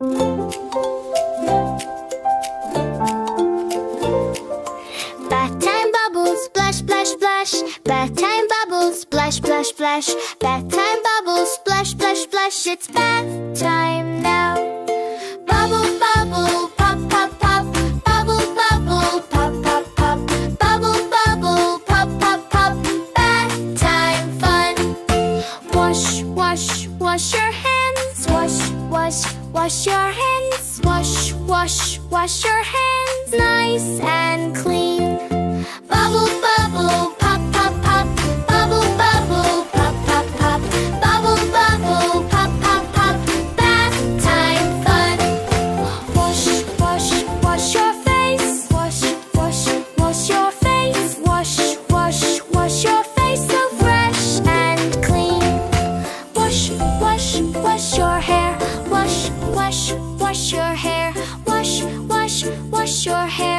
Bath time bubbles, splash, splash, splash. Bath time bubbles, splash, splash, splash. Bath time bubbles, splash, splash, splash. It's bath time now. Bubble, bubble, pop, pop, pop. Bubble, bubble, pop, pop, pop. Bubble, bubble, pop, pop, pop. Bath time fun. Wash, wash, wash your hands. Wash, wash, wash your hands. Wash, wash, wash your hands. Nice and clean. Bubble, bubble, pop, pop, pop. Bubble, bubble, pop, pop, pop. Bubble, bubble, pop, pop, pop. Bath time fun. Wash, wash, wash your face. Wash, wash, wash your face. Wash, wash, wash your face so fresh and clean. Wash, wash, wash your hair. Wash, wash, wash your hair. Wash, wash, wash your hair.